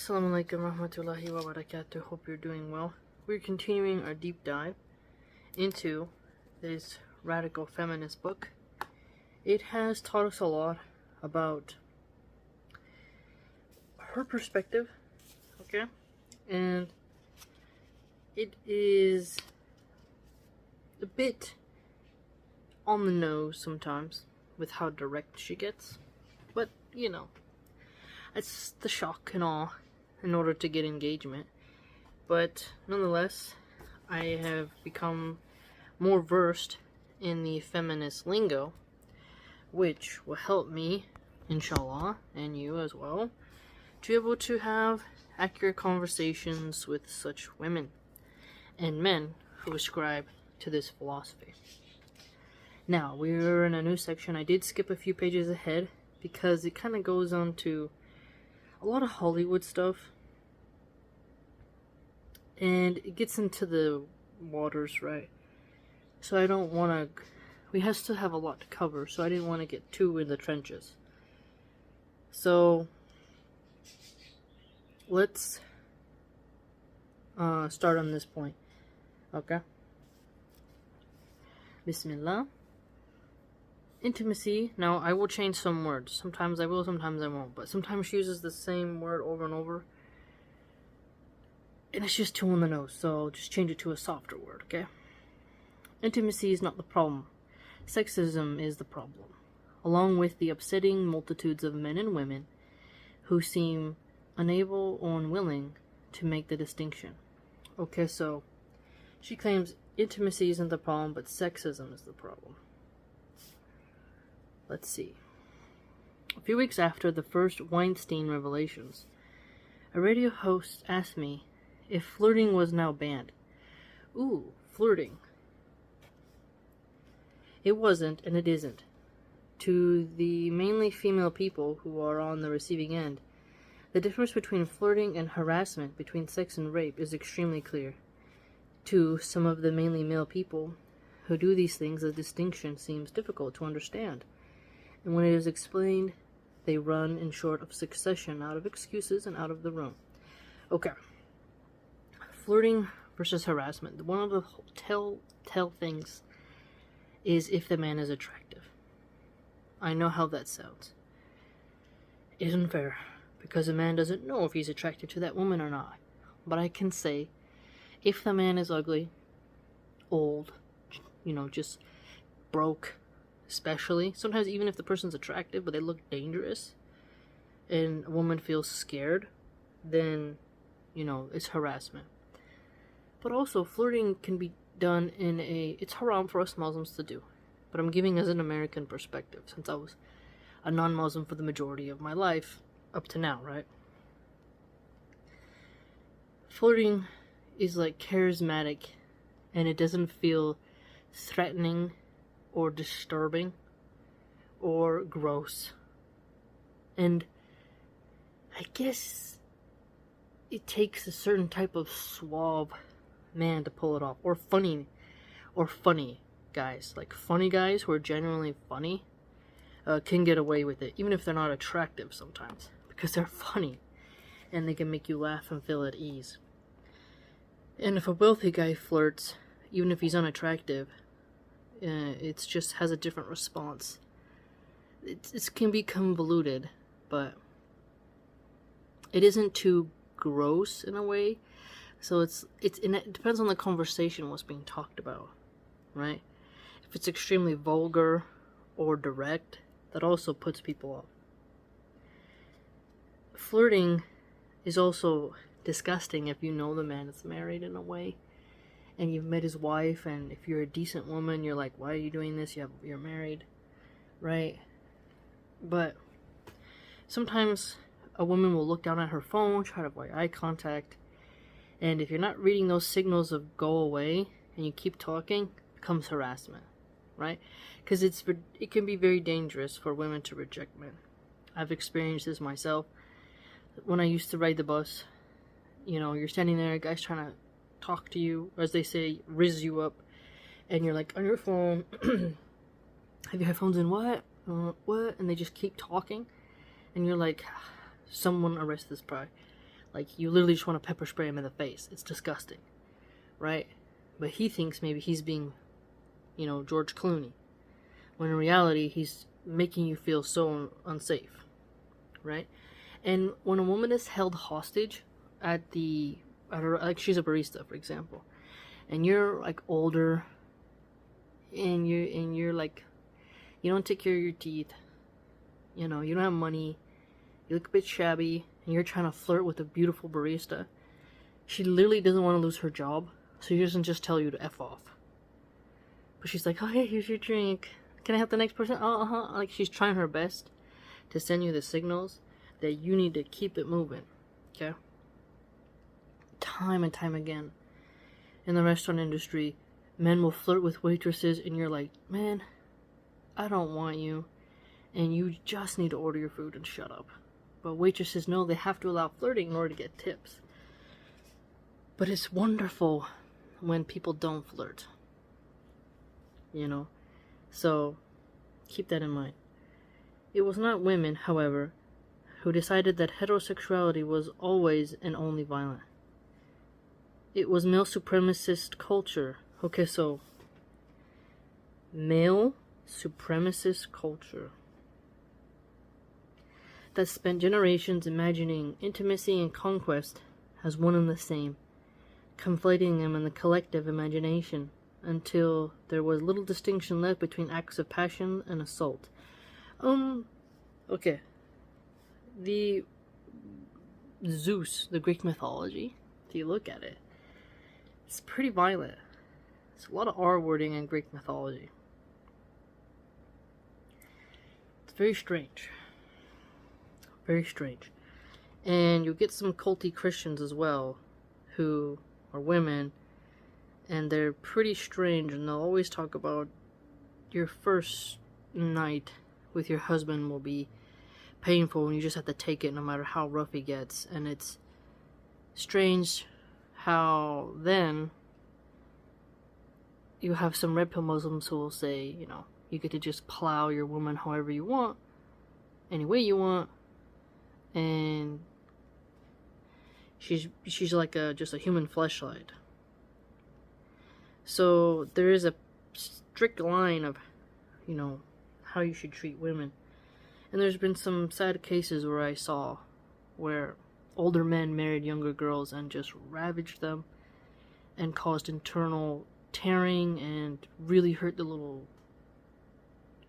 Assalamu alaikum warahmatullahi wabarakatuh. Hope you're doing well. We're continuing our deep dive into this radical feminist book. It has taught us a lot about her perspective, okay? And it is a bit on the nose sometimes with how direct she gets. But, you know, it's the shock and awe in order to get engagement. But nonetheless, I have become more versed in the feminist lingo, which will help me, inshallah, and you as well, to be able to have accurate conversations with such women and men who ascribe to this philosophy. Now, we're in a new section. I did skip a few pages ahead because it kind of goes on to a lot of Hollywood stuff, and it gets into the waters, right? So I don't want to, we still have a lot to cover, so I didn't want to get too in the trenches. So let's start on this point, okay? Bismillah. Intimacy. Now, I will change some words. Sometimes I will, sometimes I won't. But sometimes she uses the same word over and over. And it's just too on the nose, so I'll just change it to a softer word, okay? Intimacy is not the problem. Sexism is the problem. Along with the upsetting multitudes of men and women who seem unable or unwilling to make the distinction. Okay, so she claims intimacy isn't the problem, but sexism is the problem. Let's see. A few weeks after the first Weinstein revelations, a radio host asked me if flirting was now banned. Ooh, flirting. It wasn't, and it isn't. To the mainly female people who are on the receiving end, the difference between flirting and harassment, between sex and rape, is extremely clear. To some of the mainly male people who do these things, the distinction seems difficult to understand. And when it is explained, they run in short of succession, out of excuses, and out of the room. Okay. Flirting versus harassment. One of the telltale things is if the man is attractive. I know how that sounds. It isn't fair, because a man doesn't know if he's attracted to that woman or not. But I can say, if the man is ugly, old, just broke, especially, sometimes even if the person's attractive but they look dangerous and a woman feels scared, then, it's harassment. But also, flirting can be done it's haram for us Muslims to do. But I'm giving as an American perspective, since I was a non-Muslim for the majority of my life, up to now, right? Flirting is like charismatic, and it doesn't feel threatening or disturbing or gross. And I guess it takes a certain type of suave man to pull it off, or funny guys. Like funny guys who are genuinely funny can get away with it, even if they're not attractive sometimes, because they're funny and they can make you laugh and feel at ease. And if a wealthy guy flirts, even if he's unattractive, it just has a different response. It can be convoluted, but it isn't too gross in a way. So and it depends on the conversation, what's being talked about, right? If it's extremely vulgar or direct, that also puts people off. Flirting is also disgusting if you know the man is married in a way, and you've met his wife, and if you're a decent woman, you're like, why are you doing this? You're married, right? But sometimes a woman will look down at her phone, try to avoid eye contact, and if you're not reading those signals of go away, and you keep talking, it becomes harassment, right? Because it can be very dangerous for women to reject men. I've experienced this myself. When I used to ride the bus, you're standing there, a guy's trying to talk to you, or as they say, rizz you up, and you're like on your phone, have your headphones in, what? And they just keep talking, and you're like, someone arrest this guy. Like, you literally just want to pepper spray him in the face. It's disgusting, right? But he thinks maybe he's being, George Clooney, when in reality he's making you feel so unsafe, right? And when a woman is held hostage like she's a barista, for example, and you're like older, and you're like, you don't take care of your teeth, you don't have money, you look a bit shabby, and you're trying to flirt with a beautiful barista, she literally doesn't want to lose her job, so she doesn't just tell you to F off. But she's like, oh, hey, here's your drink. Can I help the next person? Oh, uh-huh. Like, she's trying her best to send you the signals that you need to keep it moving, okay? Time and time again, in the restaurant industry, men will flirt with waitresses, and you're like, man, I don't want you, and you just need to order your food and shut up. But waitresses know they have to allow flirting in order to get tips. But it's wonderful when people don't flirt, So, keep that in mind. It was not women, however, who decided that heterosexuality was always and only violent. It was male supremacist culture. Okay, so, male supremacist culture that spent generations imagining intimacy and conquest as one and the same, conflating them in the collective imagination until there was little distinction left between acts of passion and assault. Okay. The Zeus, the Greek mythology, if you look at it, it's pretty violent. There's a lot of R wording in Greek mythology. It's very strange. Very strange. And you'll get some culty Christians as well, who are women, and they're pretty strange, and they'll always talk about your first night with your husband will be painful, and you just have to take it no matter how rough he gets. And it's strange how then you have some red pill Muslims who will say, you get to just plow your woman however you want, any way you want, and she's like just a human fleshlight. So there is a strict line of, how you should treat women. And there's been some sad cases where I saw where older men married younger girls and just ravaged them and caused internal tearing and really hurt the little,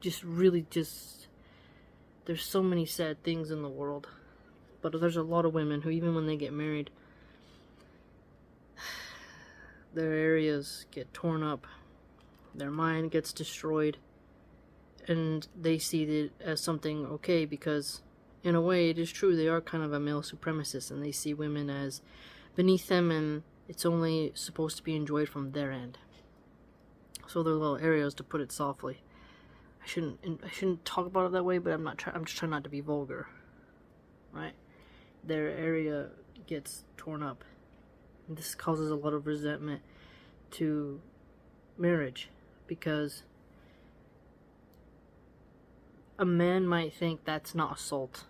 there's so many sad things in the world. But there's a lot of women who, even when they get married, their areas get torn up, their mind gets destroyed, and they see it as something okay because, in a way, it is true, they are kind of a male supremacist, and they see women as beneath them, and it's only supposed to be enjoyed from their end. So there are little areas, to put it softly. I shouldn't talk about it that way, but I'm just trying not to be vulgar, right? Their area gets torn up. And this causes a lot of resentment to marriage, because a man might think that's not assault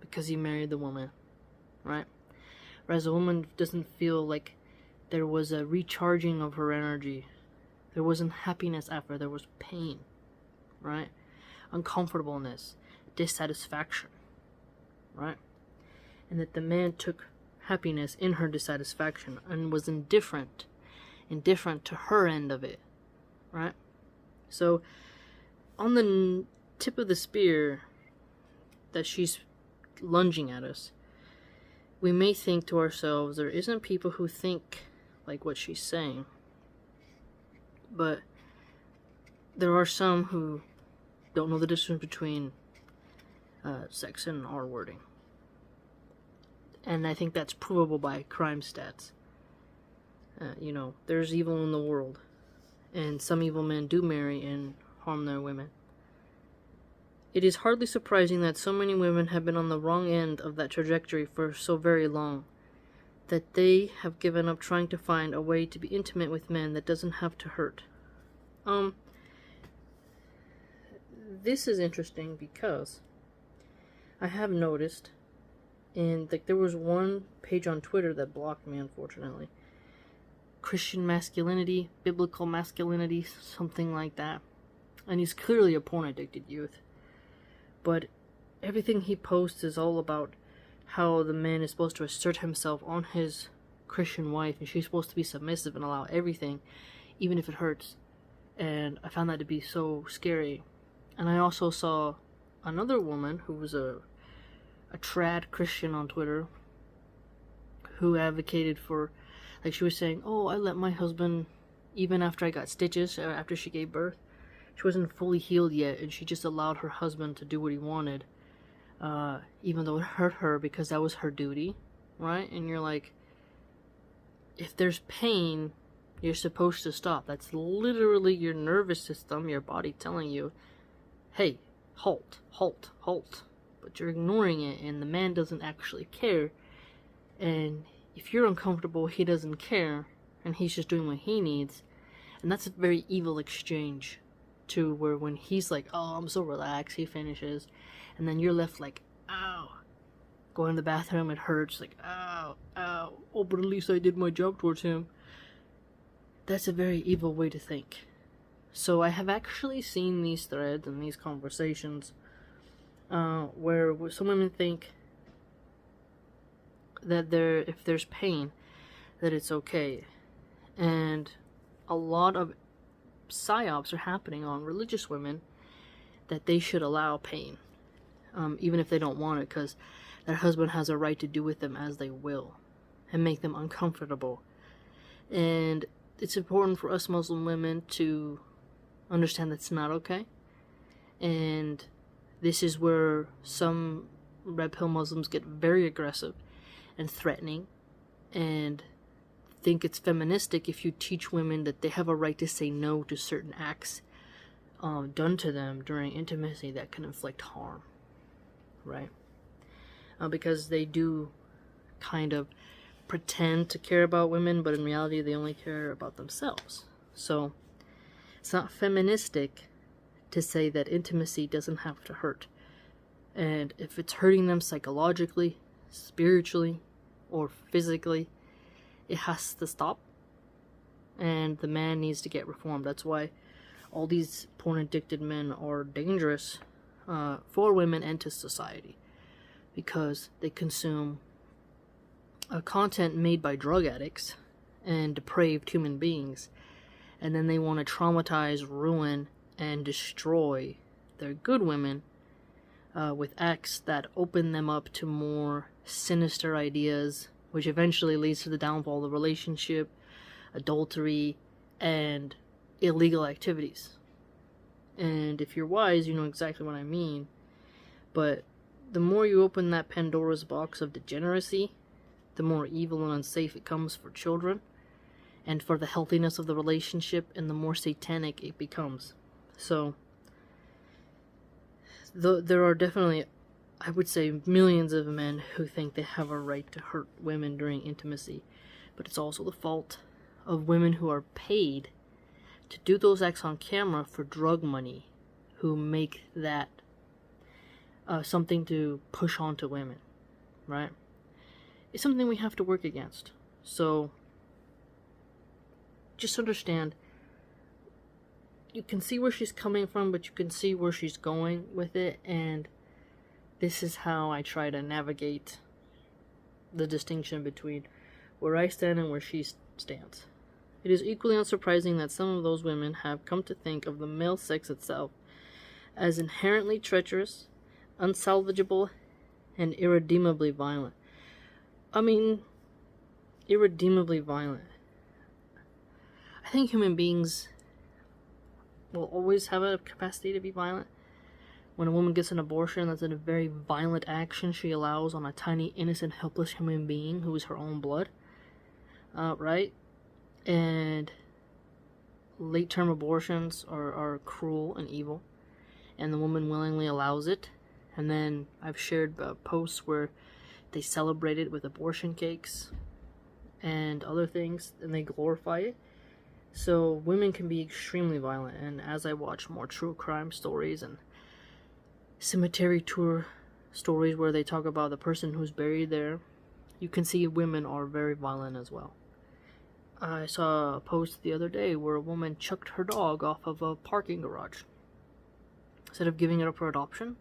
because he married the woman, right? Whereas a woman doesn't feel like there was a recharging of her energy. There wasn't happiness after, there was pain, right? Uncomfortableness, dissatisfaction, right? And that the man took happiness in her dissatisfaction and was indifferent to her end of it, right? So on the tip of the spear that she's lunging at us, we may think to ourselves, there isn't people who think like what she's saying, but there are some who don't know the difference between sex and R wording. And I think that's provable by crime stats. There's evil in the world, and some evil men do marry and harm their women. It is hardly surprising that so many women have been on the wrong end of that trajectory for so very long, that they have given up trying to find a way to be intimate with men that doesn't have to hurt. This is interesting because I have noticed And like there was one page on Twitter that blocked me, unfortunately. Christian masculinity, biblical masculinity, something like that. And he's clearly a porn addicted youth. But everything he posts is all about how the man is supposed to assert himself on his Christian wife, and she's supposed to be submissive and allow everything, even if it hurts. And I found that to be so scary. And I also saw another woman who was a trad Christian on Twitter who advocated for, like, she was saying, oh, I let my husband, even after I got stitches, after she gave birth, she wasn't fully healed yet, and she just allowed her husband to do what he wanted, even though it hurt her, because that was her duty, right? And you're like, if there's pain, you're supposed to stop. That's literally your nervous system, your body telling you, hey, halt, halt, halt. But you're ignoring it, and the man doesn't actually care. And if you're uncomfortable, he doesn't care, and he's just doing what he needs. And that's a very evil exchange, too, where when he's like, oh, I'm so relaxed, he finishes, and then you're left like, ow. Go in the bathroom, it hurts, like, ow, ow. Oh, but at least I did my job towards him. That's a very evil way to think. So I have actually seen these threads and these conversations where some women think that if there's pain, that it's okay. And a lot of psyops are happening on religious women that they should allow pain, even if they don't want it, because their husband has a right to do with them as they will and make them uncomfortable. And it's important for us Muslim women to understand that's not okay. And this is where some red pill Muslims get very aggressive and threatening and think it's feministic if you teach women that they have a right to say no to certain acts done to them during intimacy that can inflict harm, right? Because they do kind of pretend to care about women, but in reality they only care about themselves. So it's not feministic to say that intimacy doesn't have to hurt. And if it's hurting them psychologically, spiritually, or physically, it has to stop. And the man needs to get reformed. That's why all these porn-addicted men are dangerous for women and to society. Because they consume content made by drug addicts and depraved human beings. And then they want to traumatize, ruin, and destroy their good women with acts that open them up to more sinister ideas, which eventually leads to the downfall of the relationship, adultery, and illegal activities. And if you're wise, you know exactly what I mean. But the more you open that Pandora's box of degeneracy, the more evil and unsafe it comes for children and for the healthiness of the relationship, and the more satanic it becomes. So there are definitely, I would say, millions of men who think they have a right to hurt women during intimacy, but it's also the fault of women who are paid to do those acts on camera for drug money, who make that something to push on to women, right? It's something we have to work against. So just understand, you can see where she's coming from, but you can see where she's going with it, and this is how I try to navigate the distinction between where I stand and where she stands. It is equally unsurprising that some of those women have come to think of the male sex itself as inherently treacherous, unsalvageable, and irredeemably violent. I mean, irredeemably violent. I think human beings will always have a capacity to be violent. When a woman gets an abortion, that's a very violent action she allows on a tiny, innocent, helpless human being who is her own blood. Right? And late-term abortions are cruel and evil, and the woman willingly allows it. And then I've shared posts where they celebrate it with abortion cakes and other things, and they glorify it. So women can be extremely violent, and as I watch more true crime stories and cemetery tour stories where they talk about the person who's buried there, you can see women are very violent as well. I saw a post the other day where a woman chucked her dog off of a parking garage. Instead of giving it up for adoption,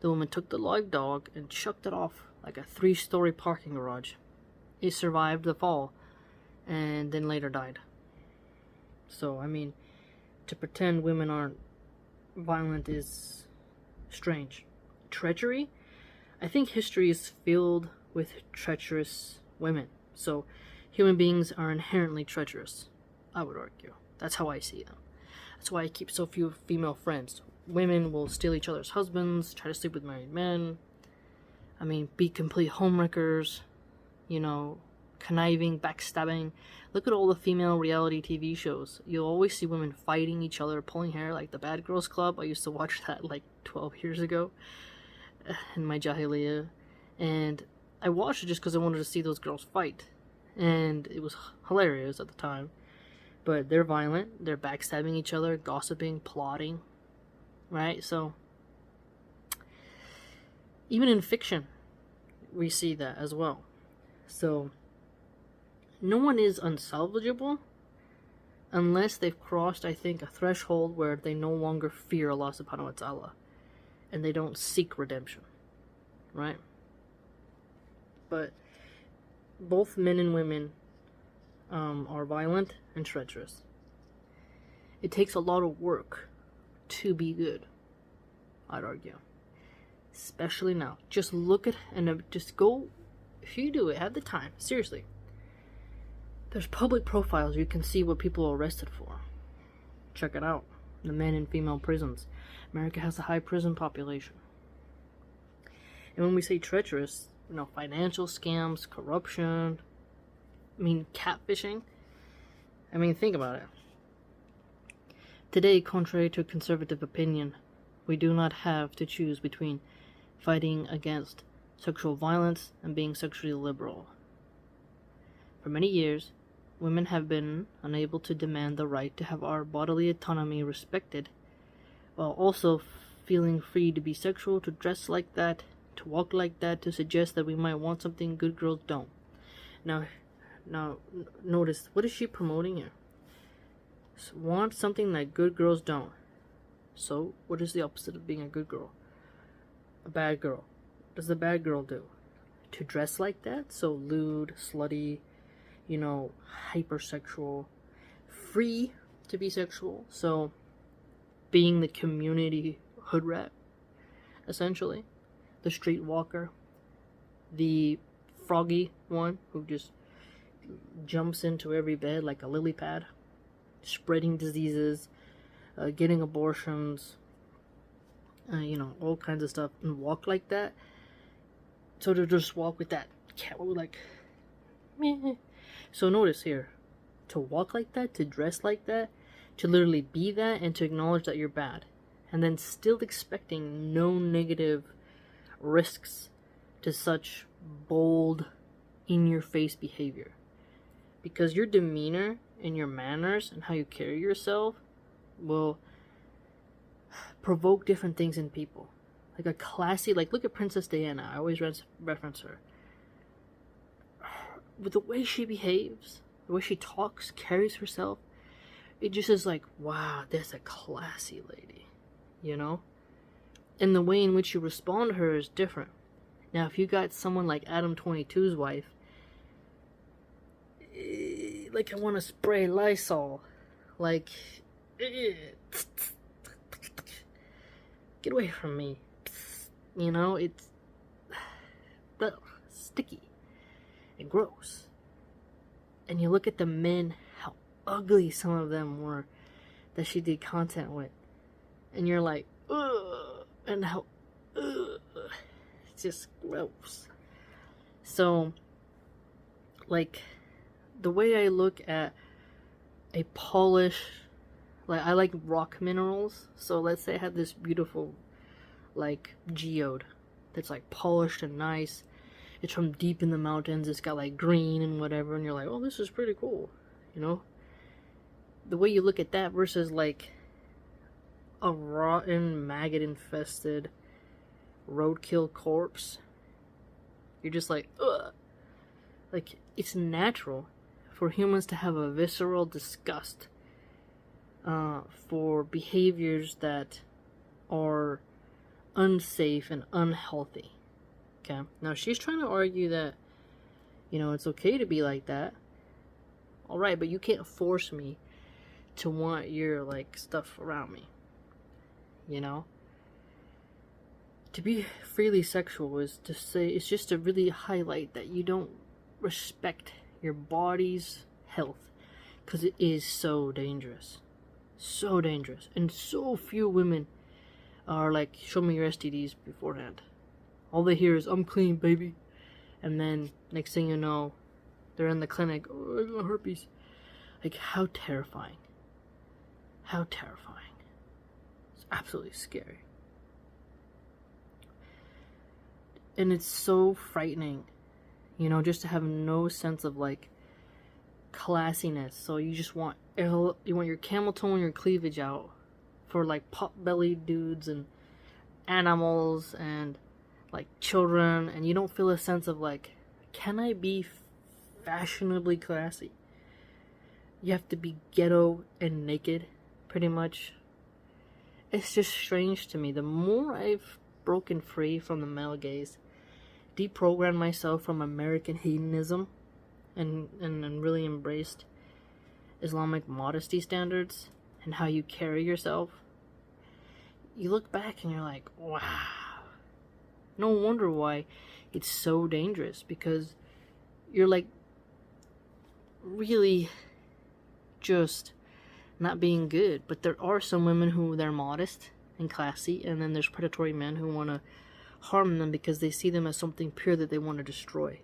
the woman took the live dog and chucked it off like a 3-story parking garage. It survived the fall and then later died. So, I mean, to pretend women aren't violent is strange. Treachery? I think history is filled with treacherous women. So, human beings are inherently treacherous, I would argue. That's how I see them. That's why I keep so few female friends. Women will steal each other's husbands, try to sleep with married men. I mean, be complete homewreckers, conniving, backstabbing. Look at all the female reality TV shows. You'll always see women fighting each other, pulling hair, like the Bad Girls Club. I used to watch that like 12 years ago in my Jahiliyyah. And I watched it just because I wanted to see those girls fight. And it was hilarious at the time. But they're violent, they're backstabbing each other, gossiping, plotting, right? So, even in fiction, we see that as well. So, no one is unsalvageable unless they've crossed, I think, a threshold where they no longer fear Allah subhanahu wa ta'ala and they don't seek redemption, right? But both men and women are violent and treacherous. It takes a lot of work to be good, I'd argue. Especially now. Just look at, and just go, if you do it, have the time, seriously. There's public profiles, you can see what people are arrested for. Check it out. The men and female prisons. America has a high prison population. And when we say treacherous, financial scams, corruption, catfishing. Think about it. Today, contrary to conservative opinion, we do not have to choose between fighting against sexual violence and being sexually liberal. For many years, women have been unable to demand the right to have our bodily autonomy respected, while also feeling free to be sexual, to dress like that, to walk like that, to suggest that we might want something good girls don't. Now, notice, what is she promoting here? Want something that good girls don't. So, what is the opposite of being a good girl? A bad girl. What does the bad girl do? To dress like that? So lewd, slutty, hypersexual, free to be sexual. So, being the community hood rat, essentially. The street walker. The froggy one who just jumps into every bed like a lily pad, spreading diseases, getting abortions, all kinds of stuff, and walk like that. So to just walk with that cat, like, meh. So notice here, to walk like that, to dress like that, to literally be that, and to acknowledge that you're bad, and then still expecting no negative risks to such bold, in-your-face behavior. Because your demeanor and your manners and how you carry yourself will provoke different things in people. Like a classy, look at Princess Diana. I always reference her. With the way she behaves, the way she talks, carries herself, it just is like, wow, that's a classy lady, And the way in which you respond to her is different. Now, if you got someone like Adam 22's wife, I want to spray Lysol, get away from me, it's sticky and gross. And you look at the men, how ugly some of them were that she did content with, and you're like, ugh, and how, ugh, it's just gross. So, the way I look at a polish, I like rock minerals. So let's say I have this beautiful, geode that's polished and nice. It's from deep in the mountains. It's got green and whatever, and you're like, oh, this is pretty cool, The way you look at that versus a rotten, maggot infested roadkill corpse, you're just like, ugh. Like, it's natural for humans to have a visceral disgust for behaviors that are unsafe and unhealthy. Okay? Now, she's trying to argue that, it's okay to be like that. Alright, but you can't force me to want your, stuff around me. To be freely sexual is just to really highlight that you don't respect your body's health, because it is so dangerous. So dangerous. And so few women are like, show me your STDs beforehand. All they hear is, I'm clean, baby. And then, next thing you know, they're in the clinic, oh, I got herpes. Like, how terrifying. How terrifying. It's absolutely scary. And it's so frightening, just to have no sense of, classiness. So you just want, your camel toe and your cleavage out for, pot-bellied dudes and animals and, children. And you don't feel a sense of, can I be fashionably classy? You have to be ghetto and naked, pretty much. It's just strange to me. The more I've broken free from the male gaze, deprogrammed myself from American hedonism, and really embraced Islamic modesty standards and how you carry yourself, you look back and you're like, wow. No wonder why it's so dangerous, because you're really just not being good. But there are some women who they're modest and classy, and then there's predatory men who want to harm them because they see them as something pure that they want to destroy.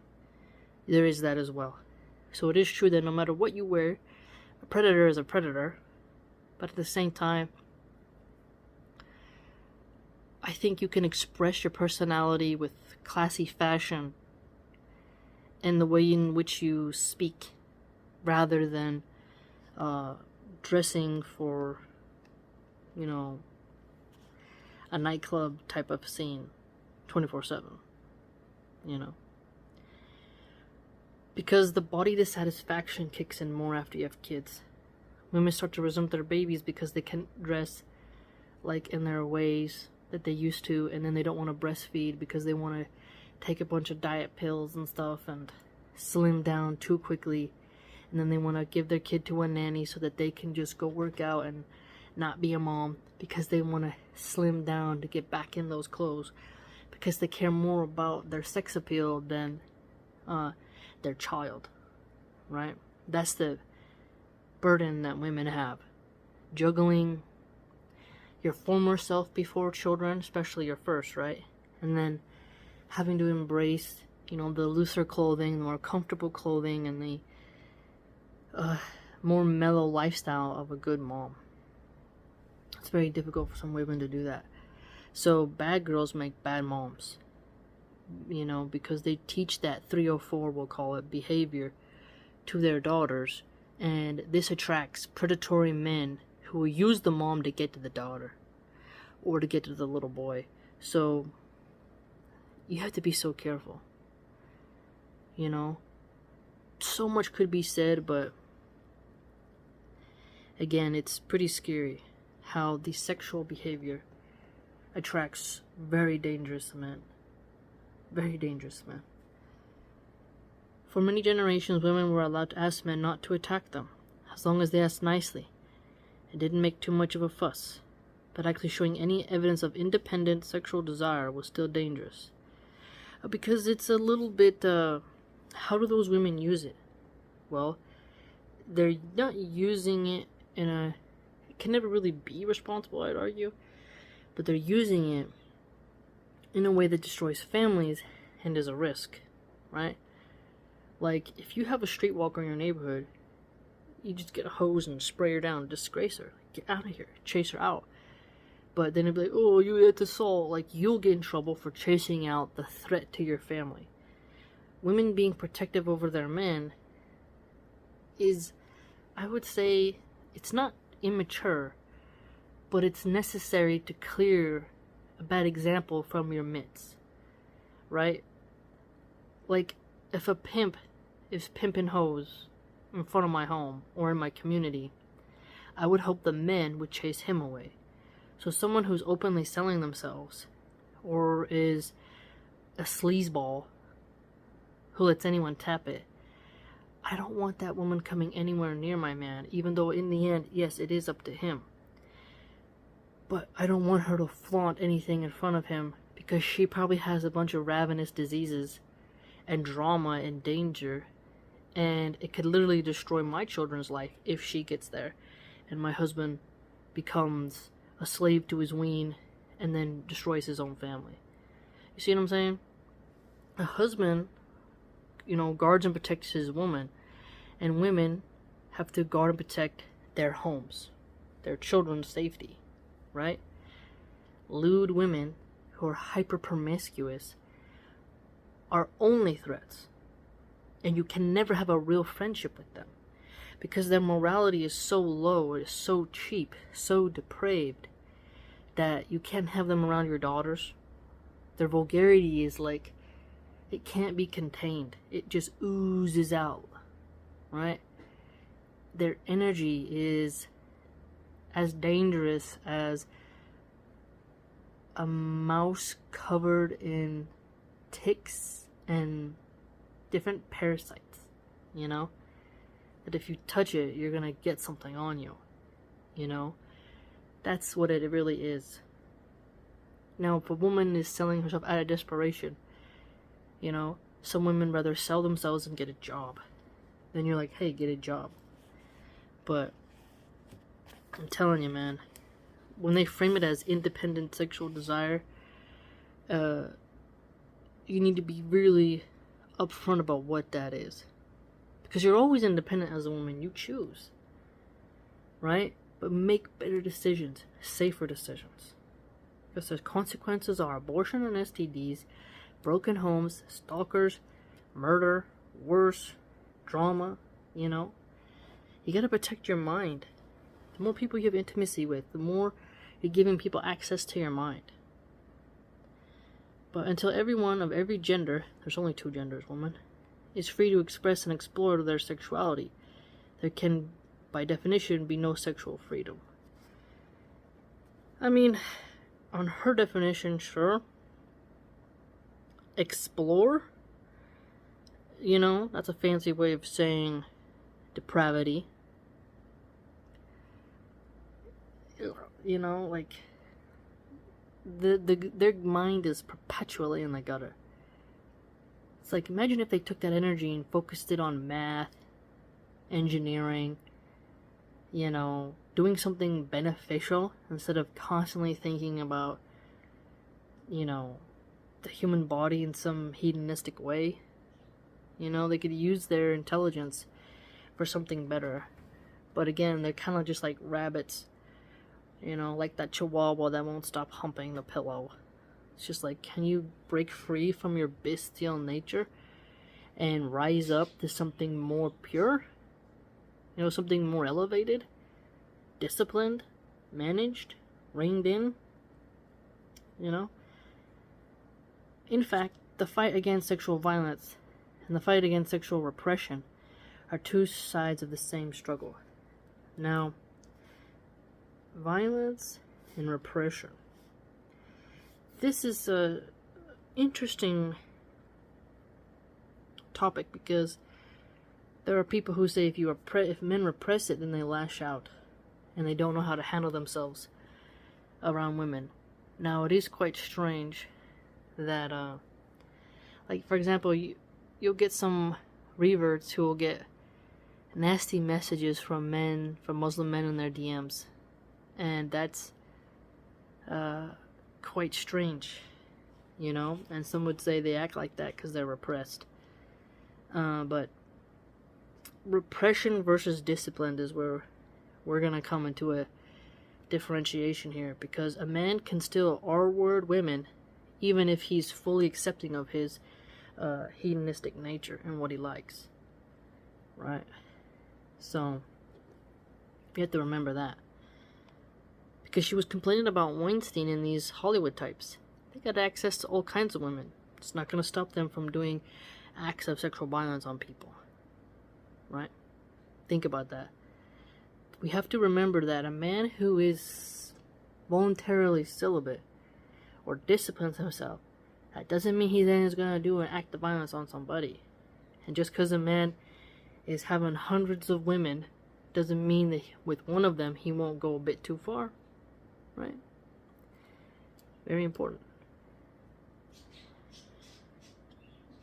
There is that as well. So it is true that no matter what you wear, a predator is a predator. But at the same time, I think you can express your personality with classy fashion and the way in which you speak, rather than dressing for, a nightclub type of scene 24/7, because the body dissatisfaction kicks in more after you have kids. Women start to resent their babies because they can't dress in their ways that they used to, and then they don't want to breastfeed because they want to take a bunch of diet pills and stuff and slim down too quickly, and then they want to give their kid to a nanny so that they can just go work out and not be a mom, because they want to slim down to get back in those clothes, because they care more about their sex appeal than their child, right? That's the burden that women have. Juggling your former self before children, especially your first, right? And then having to embrace, the looser clothing, the more comfortable clothing, and the more mellow lifestyle of a good mom. It's very difficult for some women to do that. So bad girls make bad moms, because they teach that 304, we'll call it, behavior to their daughters, and this attracts predatory men who will use the mom to get to the daughter or to get to the little boy. So you have to be so careful. So much could be said, but again, it's pretty scary how the sexual behavior attracts very dangerous men. Very dangerous men. For many generations, women were allowed to ask men not to attack them, as long as they asked nicely and didn't make too much of a fuss. But actually showing any evidence of independent sexual desire was still dangerous. Because it's a little bit, how do those women use it? Well, they're not using it in a, it can never really be responsible, I'd argue, but they're using it in a way that destroys families and is a risk, right? If you have a streetwalker in your neighborhood, you just get a hose and spray her down, disgrace her, get out of here, chase her out. But then it'd be like, oh, you hit assault. You'll get in trouble for chasing out the threat to your family. Women being protective over their men is, I would say, it's not immature, but it's necessary to clear a bad example from your midst, right? Like, if a pimp is pimping hoes in front of my home or in my community, I would hope the men would chase him away. So someone who's openly selling themselves, or is a sleazeball who lets anyone tap it, I don't want that woman coming anywhere near my man, even though in the end, yes, it is up to him. But I don't want her to flaunt anything in front of him, because she probably has a bunch of ravenous diseases and drama and danger, and it could literally destroy my children's life if she gets there and my husband becomes a slave to his ween and then destroys his own family. You see what I'm saying? A husband, guards and protects his woman, and women have to guard and protect their homes, their children's safety, right? Lewd women who are hyper promiscuous are only threats, and you can never have a real friendship with them, because their morality is so low, it is so cheap, so depraved, that you can't have them around your daughters. Their vulgarity is like, it can't be contained. It just oozes out, right? Their energy is as dangerous as a mouse covered in ticks and different parasites, that if you touch it, you're gonna get something on you, That's what it really is. Now, if a woman is selling herself out of desperation, some women rather sell themselves and get a job. Then you're like, hey, get a job. But I'm telling you, man, when they frame it as independent sexual desire, you need to be really upfront about what that is. Because you're always independent as a woman. You choose. Right? But make better decisions. Safer decisions. Because the consequences are abortion and STDs, broken homes, stalkers, murder, worse, drama, You gotta protect your mind. The more people you have intimacy with, the more you're giving people access to your mind. But until everyone of every gender, there's only 2 genders, woman, is free to express and explore their sexuality, there can, by definition, be no sexual freedom. I mean, on her definition, sure. Explore? That's a fancy way of saying depravity. Like, their mind is perpetually in the gutter. It's like, imagine if they took that energy and focused it on math, engineering, doing something beneficial instead of constantly thinking about, the human body in some hedonistic way. They could use their intelligence for something better. But again, they're kind of just like rabbits, like that chihuahua that won't stop humping the pillow. It's just like, can you break free from your bestial nature and rise up to something more pure? Something more elevated, disciplined, managed, reined in? In fact, the fight against sexual violence and the fight against sexual repression are 2 sides of the same struggle. Now, violence and repression. This is a interesting topic, because there are people who say if men repress it, then they lash out and they don't know how to handle themselves around women. Now, it is quite strange that, like, for example, you'll get some reverts who will get nasty messages from Muslim men in their DMs, and that's quite strange, and some would say they act like that because they're repressed. But repression versus discipline is where we're gonna come into a differentiation here, because a man can still R-word women even if he's fully accepting of his hedonistic nature and what he likes, right? So you have to remember that, because she was complaining about Weinstein and these Hollywood types. They got access to all kinds of women. It's not going to stop them from doing acts of sexual violence on people. Right? Think about that. We have to remember that a man who is voluntarily celibate or disciplines himself, that doesn't mean he then is going to do an act of violence on somebody. And just because a man is having hundreds of women doesn't mean that with one of them he won't go a bit too far. Right? Very important.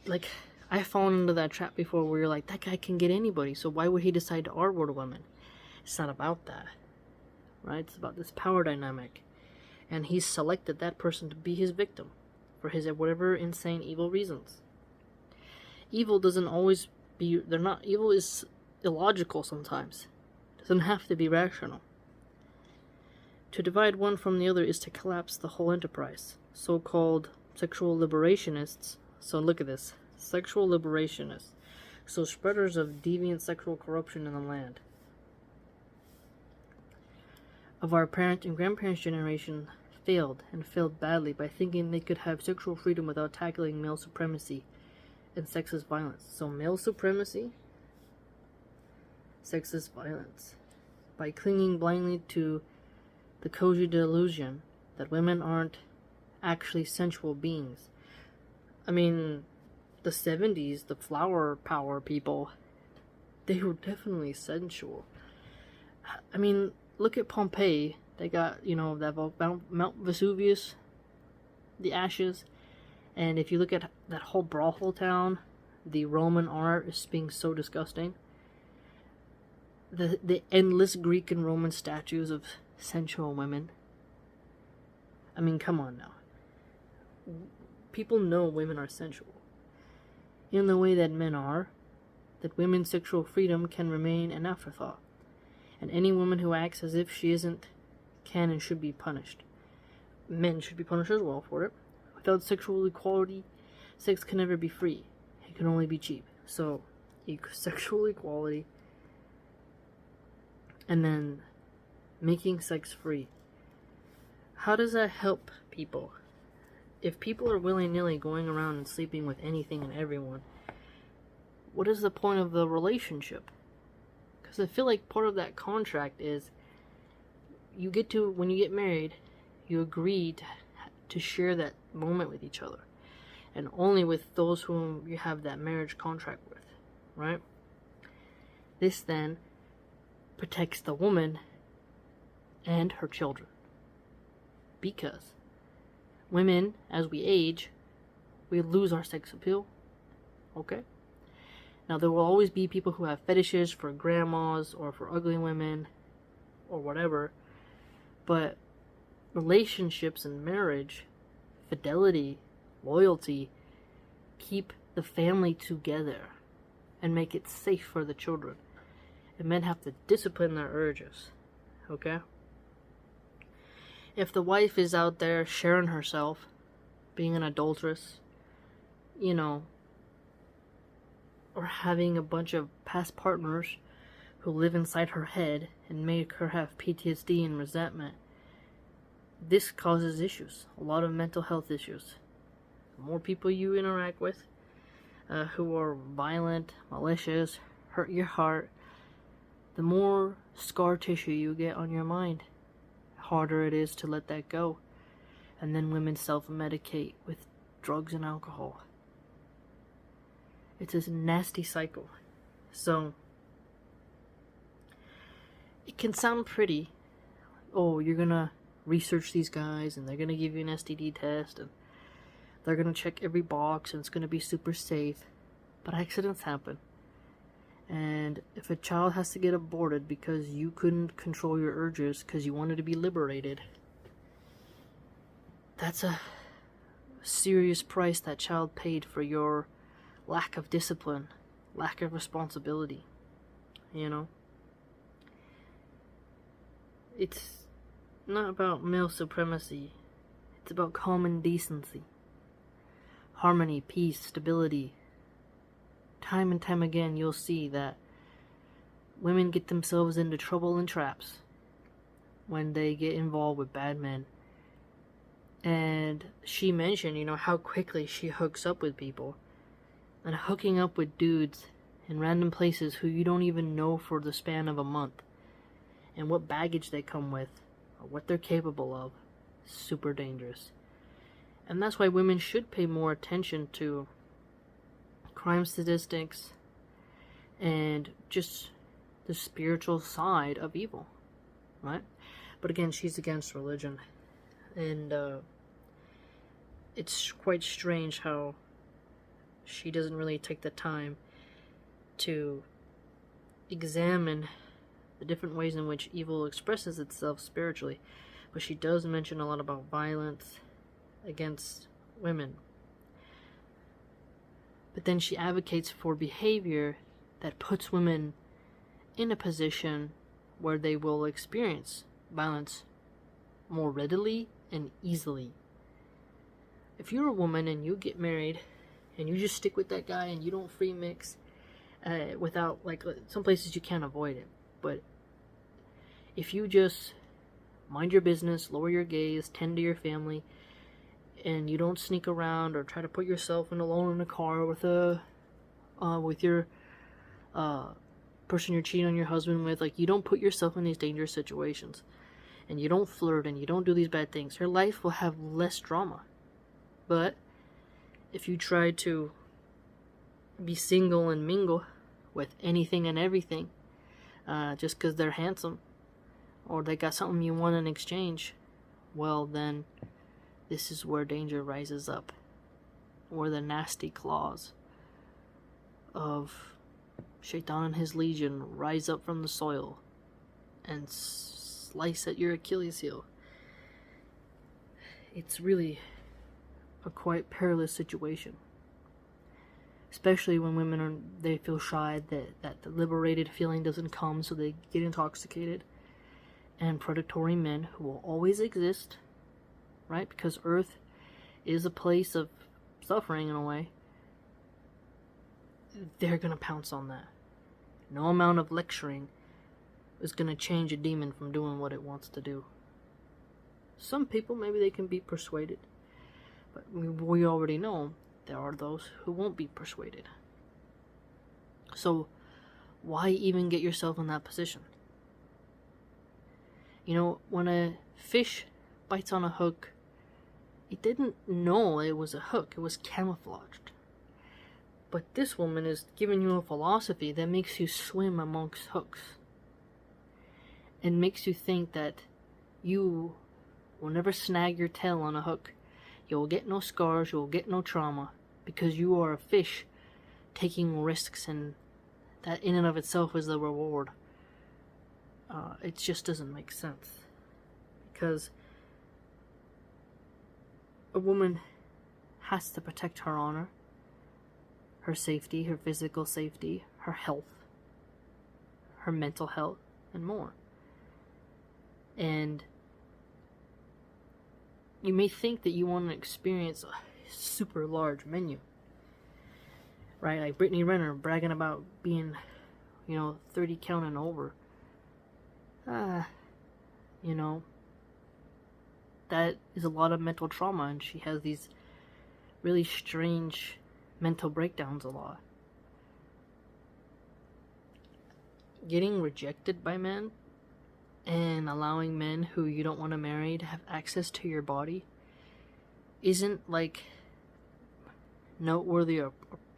Like, I've fallen into that trap before where you're like, that guy can get anybody, so why would he decide to R-word a woman? It's not about that. Right? It's about this power dynamic. And he's selected that person to be his victim for his whatever insane evil reasons. Evil doesn't always be, evil is illogical sometimes. It doesn't have to be rational. To divide one from the other is to collapse the whole enterprise. So-called sexual liberationists, so look at this, sexual liberationists, so spreaders of deviant sexual corruption in the land. Of our parent and grandparents' generation failed, and failed badly, by thinking they could have sexual freedom without tackling male supremacy and sexist violence. So male supremacy, sexist violence. By clinging blindly to the cozy delusion that women aren't actually sensual beings. I mean, the 70s, the flower power people, they were definitely sensual. I mean, look at Pompeii. They got, that Mount Vesuvius, the ashes. And if you look at that whole brothel town, the Roman art is being so disgusting. The endless Greek and Roman statues of sensual women. I mean, come on now. People know women are sensual. In the way that men are, that women's sexual freedom can remain an afterthought. And any woman who acts as if she isn't can and should be punished. Men should be punished as well for it. Without sexual equality, sex can never be free. It can only be cheap. So, sexual equality, and then making sex free. How does that help people? If people are willy-nilly going around and sleeping with anything and everyone, what is the point of the relationship? Because I feel like part of that contract is when you get married, you agree to share that moment with each other. And only with those whom you have that marriage contract with, right? This then protects the woman and her children. Because women, as we age, we lose our sex appeal. Okay? Now, there will always be people who have fetishes for grandmas or for ugly women or whatever. But relationships and marriage, fidelity, loyalty, keep the family together and make it safe for the children. And men have to discipline their urges. Okay? If the wife is out there sharing herself, being an adulteress, or having a bunch of past partners who live inside her head and make her have PTSD and resentment, this causes issues, a lot of mental health issues. The more people you interact with who are violent, malicious, hurt your heart, the more scar tissue you get on your mind. Harder it is to let that go. And then women self-medicate with drugs and alcohol. It's this nasty cycle. So, it can sound pretty. Oh, you're gonna research these guys and they're gonna give you an STD test and they're gonna check every box and it's gonna be super safe. But accidents happen. And if a child has to get aborted because you couldn't control your urges because you wanted to be liberated, that's a serious price that child paid for your lack of discipline, lack of responsibility. It's not about male supremacy. It's about common decency, harmony, peace, stability. Time and time again, you'll see that women get themselves into trouble and traps when they get involved with bad men. And she mentioned, how quickly she hooks up with people. And hooking up with dudes in random places who you don't even know for the span of a month. And what baggage they come with, or what they're capable of. Super dangerous. And that's why women should pay more attention to crime statistics and just the spiritual side of evil, right? But again, she's against religion. And it's quite strange how she doesn't really take the time to examine the different ways in which evil expresses itself spiritually. But she does mention a lot about violence against women. But then she advocates for behavior that puts women in a position where they will experience violence more readily and easily. If you're a woman and you get married and you just stick with that guy and you don't free mix without, like, some places you can't avoid it, but if you just mind your business, lower your gaze, tend to your family, and you don't sneak around or try to put yourself alone in a car with your person you're cheating on your husband with, like, you don't put yourself in these dangerous situations, and you don't flirt, and you don't do these bad things, your life will have less drama. But if you try to be single and mingle with anything and everything, just because they're handsome, or they got something you want in exchange, well, then this is where danger rises up, where the nasty claws of Shaitan and his legion rise up from the soil and slice at your Achilles heel. It's really a quite perilous situation, especially when women they feel shy, that the liberated feeling doesn't come, so they get intoxicated. And predatory men who will always exist, right? Because Earth is a place of suffering in a way. They're gonna pounce on that. No amount of lecturing is gonna change a demon from doing what it wants to do. Some people, maybe they can be persuaded, but we already know there are those who won't be persuaded. So why even get yourself in that position? When a fish bites on a hook, it didn't know it was a hook. It was camouflaged. But this woman is giving you a philosophy that makes you swim amongst hooks. And makes you think that you will never snag your tail on a hook. You will get no scars, you will get no trauma, because you are a fish taking risks, and that in and of itself is the reward. It just doesn't make sense. Because a woman has to protect her honor, her safety, her physical safety, her health, her mental health, and more. And you may think that you want to experience a super large menu, right? Like Brittany Renner bragging about being, 30 count and over. That is a lot of mental trauma, and she has these really strange mental breakdowns a lot. Getting rejected by men and allowing men who you don't want to marry to have access to your body isn't, like, noteworthy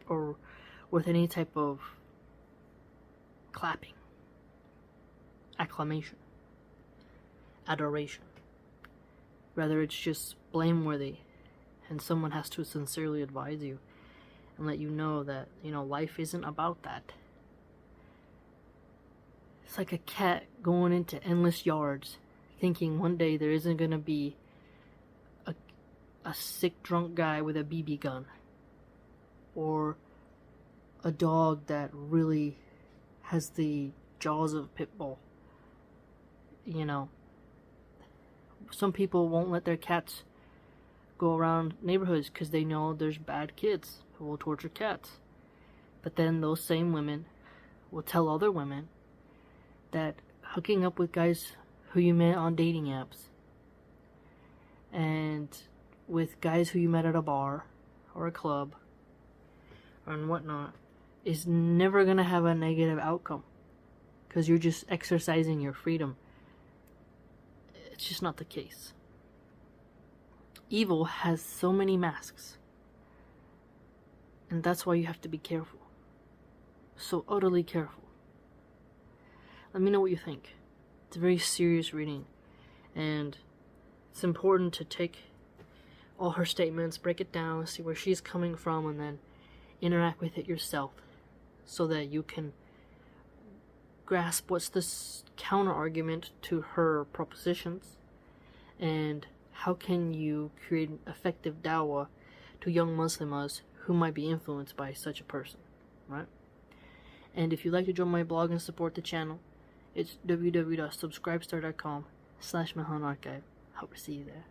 or with any type of clapping, acclamation, adoration. Rather, it's just blameworthy, and someone has to sincerely advise you and let you know that, life isn't about that. It's like a cat going into endless yards, thinking one day there isn't going to be a sick drunk guy with a BB gun, or a dog that really has the jaws of a pit bull. Some people won't let their cats go around neighborhoods because they know there's bad kids who will torture cats. But then those same women will tell other women that hooking up with guys who you met on dating apps and with guys who you met at a bar or a club and whatnot is never going to have a negative outcome, because you're just exercising your freedom. It's just not the case. Evil has so many masks, and that's why you have to be careful. So utterly careful. Let me know what you think. It's a very serious reading, and it's important to take all her statements, break it down, see where she's coming from, and then interact with it yourself so that you can grasp what's the counter argument to her propositions, and how can you create an effective dawah to young Muslims who might be influenced by such a person, right? And if you'd like to join my blog and support the channel, it's www.subscribestar.com/MilahanArchive. Hope to see you there.